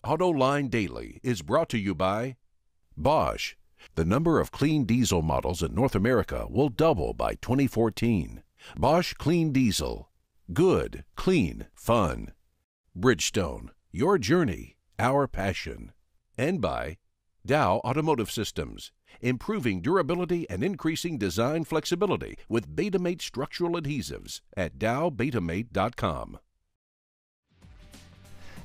Autoline Daily is brought to you by Bosch. The number of clean diesel models in North America will double by 2014. Bosch Clean Diesel. Good, clean, fun. Bridgestone. Your journey, our passion. And by Dow Automotive Systems. Improving durability and increasing design flexibility with Betamate structural adhesives at dowbetamate.com.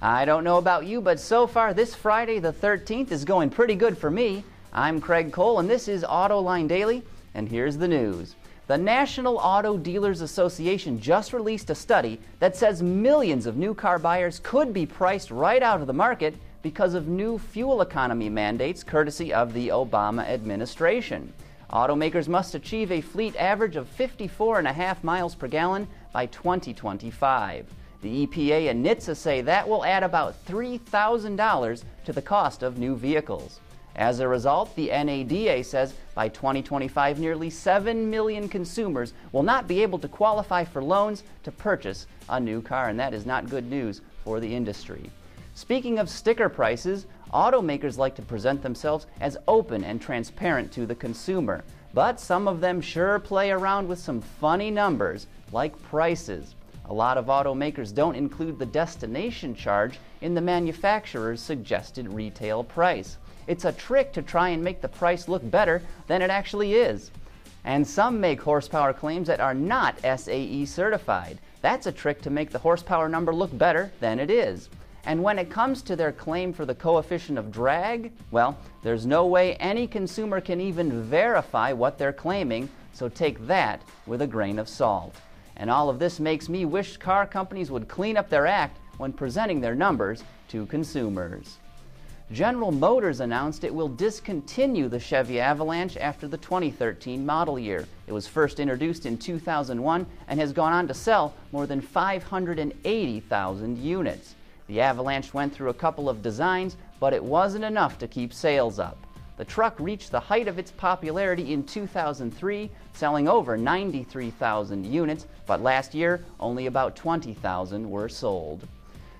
I don't know about you, but so far this Friday the 13th is going pretty good for me. I'm Craig Cole, and this is Autoline Daily, and here's the news. The National Auto Dealers Association just released a study that says millions of new car buyers could be priced right out of the market because of new fuel economy mandates courtesy of the Obama administration. Automakers must achieve a fleet average of 54.5 miles per gallon by 2025. The EPA and NHTSA say that will add about $3,000 to the cost of new vehicles. As a result, the NADA says by 2025, nearly 7 million consumers will not be able to qualify for loans to purchase a new car, and that is not good news for the industry. Speaking of sticker prices, automakers like to present themselves as open and transparent to the consumer, but some of them sure play around with some funny numbers, like prices. A lot of automakers don't include the destination charge in the manufacturer's suggested retail price. It's a trick to try and make the price look better than it actually is. And some make horsepower claims that are not SAE certified. That's a trick to make the horsepower number look better than it is. And when it comes to their claim for the coefficient of drag, well, there's no way any consumer can even verify what they're claiming, so take that with a grain of salt. And all of this makes me wish car companies would clean up their act when presenting their numbers to consumers. General Motors announced it will discontinue the Chevy Avalanche after the 2013 model year. It was first introduced in 2001 and has gone on to sell more than 580,000 units. The Avalanche went through a couple of designs, but it wasn't enough to keep sales up. The truck reached the height of its popularity in 2003, selling over 93,000 units, but last year only about 20,000 were sold.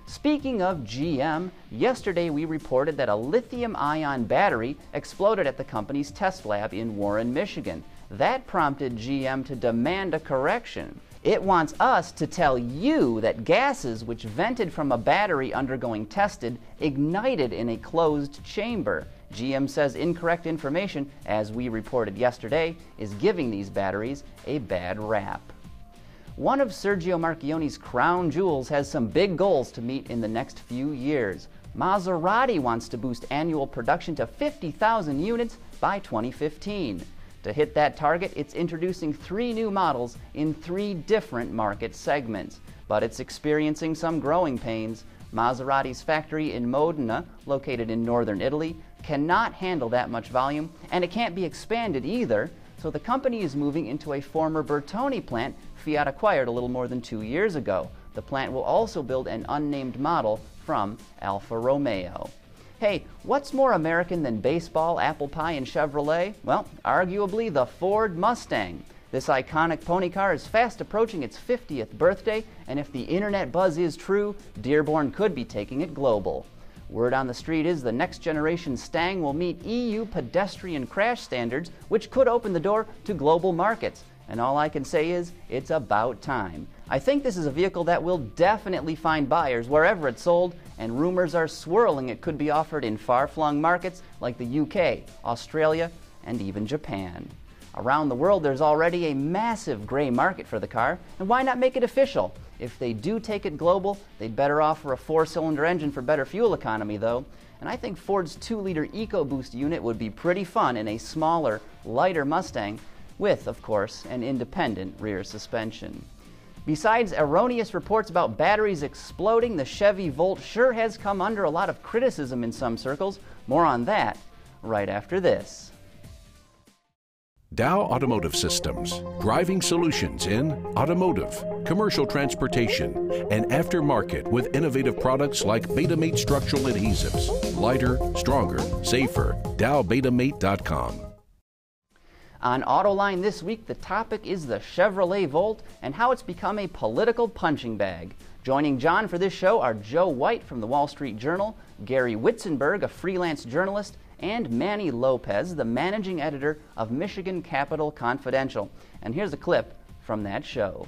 Speaking of GM, yesterday we reported that a lithium-ion battery exploded at the company's test lab in Warren, Michigan. That prompted GM to demand a correction. It wants us to tell you that gases which vented from a battery undergoing tested ignited in a closed chamber. GM says incorrect information, as we reported yesterday, is giving these batteries a bad rap. One of Sergio Marchionne's crown jewels has some big goals to meet in the next few years. Maserati wants to boost annual production to 50,000 units by 2015. To hit that target, it's introducing 3 new models in 3 different market segments. But it's experiencing some growing pains. Maserati's factory in Modena, located in northern Italy, cannot handle that much volume, and it can't be expanded either, so the company is moving into a former Bertone plant Fiat acquired a little more than 2 years ago. The plant will also build an unnamed model from Alfa Romeo. Hey, what's more American than baseball, apple pie, and Chevrolet? Well, arguably the Ford Mustang. This iconic pony car is fast approaching its 50th birthday, and if the internet buzz is true, Dearborn could be taking it global. Word on the street is the next generation Stang will meet EU pedestrian crash standards, which could open the door to global markets. And all I can say is, it's about time. I think this is a vehicle that will definitely find buyers wherever it's sold, and rumors are swirling it could be offered in far-flung markets like the UK, Australia, and even Japan. Around the world, there's already a massive gray market for the car, and why not make it official? If they do take it global, they'd better offer a 4-cylinder engine for better fuel economy, though. And I think Ford's 2-liter EcoBoost unit would be pretty fun in a smaller, lighter Mustang, with, of course, an independent rear suspension. Besides erroneous reports about batteries exploding, the Chevy Volt sure has come under a lot of criticism in some circles. More on that right after this. Dow Automotive Systems, driving solutions in automotive, commercial transportation, and aftermarket with innovative products like Betamate structural adhesives. Lighter, stronger, safer. DowBetamate.com. On Autoline this week, the topic is the Chevrolet Volt and how it's become a political punching bag. Joining John for this show are Joe White from the Wall Street Journal, Gary Witzenberg, a freelance journalist, and Manny Lopez, the managing editor of Michigan Capital Confidential. And here's a clip from that show.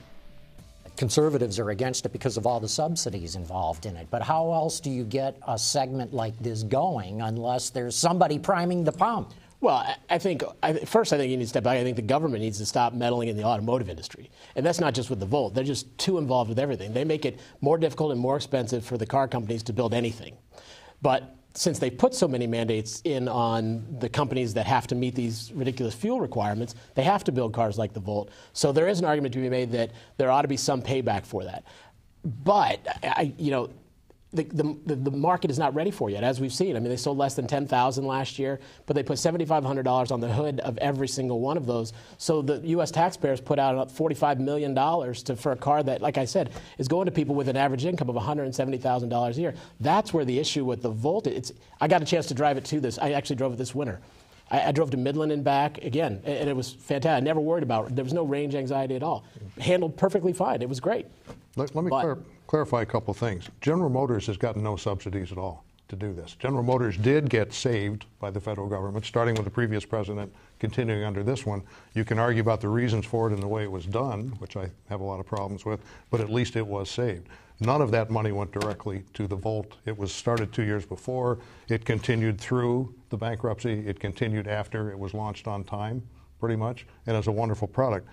Conservatives are against it because of all the subsidies involved in it. But how else do you get a segment like this going unless there's somebody priming the pump? Well, I think you need to step back. I think the government needs to stop meddling in the automotive industry. And that's not just with the Volt. They're just too involved with everything. They make it more difficult and more expensive for the car companies to build anything. But since they put so many mandates in on the companies that have to meet these ridiculous fuel requirements, they have to build cars like the Volt. So there is an argument to be made that there ought to be some payback for that. But, the market is not ready for it yet, as we've seen. I mean, they sold less than 10,000 last year, but they put $7,500 on the hood of every single one of those. So the U.S. taxpayers put out $45 million for a car that, like I said, is going to people with an average income of $170,000 a year. That's where the issue with the Volt is. I got a chance to drive it I actually drove it this winter. I drove to Midland and back again, and it was fantastic. I never worried about it. There was no range anxiety at all. Handled perfectly fine. It was great. Let me clarify a couple things. General Motors has gotten no subsidies at all to do this. General Motors did get saved by the federal government, starting with the previous president, continuing under this one. You can argue about the reasons for it and the way it was done, which I have a lot of problems with, but at least it was saved. None of that money went directly to the Volt. It was started 2 years before. It continued through the bankruptcy. It continued after it was launched on time, pretty much, and it's a wonderful product.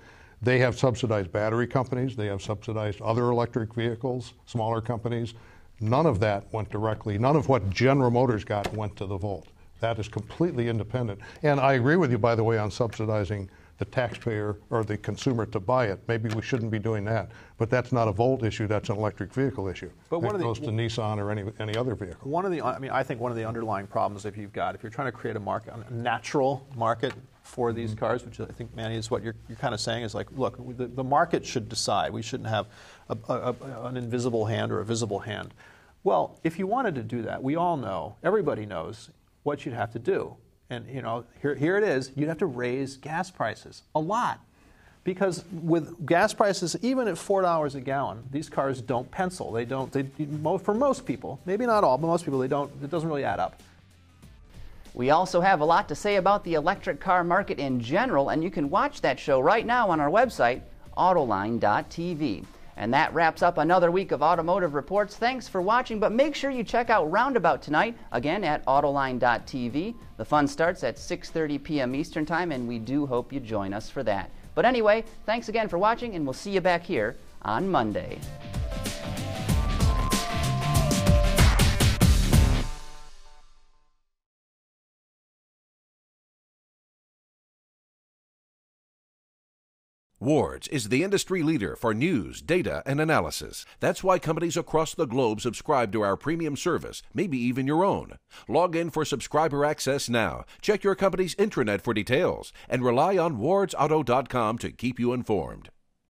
They have subsidized battery companies. They have subsidized other electric vehicles, smaller companies. None of that went directly. None of what General Motors got went to the Volt. That is completely independent. And I agree with you, by the way, on subsidizing the taxpayer or the consumer to buy it. Maybe we shouldn't be doing that. But that's not a Volt issue. That's an electric vehicle issue. But it goes to Nissan or any other vehicle. I think one of the underlying problems if you're trying to create a natural market for these cars, which I think, Manny, is what you're kind of saying, is like, look, the market should decide. We shouldn't have an invisible hand or a visible hand. Well, if you wanted to do that, we all know, everybody knows what you'd have to do. And, here it is. You'd have to raise gas prices a lot. Because with gas prices, even at $4 a gallon, these cars don't pencil. For most people, maybe not all, but most people, it doesn't really add up. We also have a lot to say about the electric car market in general, and you can watch that show right now on our website, Autoline.tv. And that wraps up another week of Automotive Reports. Thanks for watching, but make sure you check out Roundabout tonight, again at Autoline.tv. The fun starts at 6:30 p.m. Eastern Time, and we do hope you join us for that. But anyway, thanks again for watching, and we'll see you back here on Monday. Ward's is the industry leader for news, data, and analysis. That's why companies across the globe subscribe to our premium service, maybe even your own. Log in for subscriber access now. Check your company's intranet for details, and rely on wardsauto.com to keep you informed.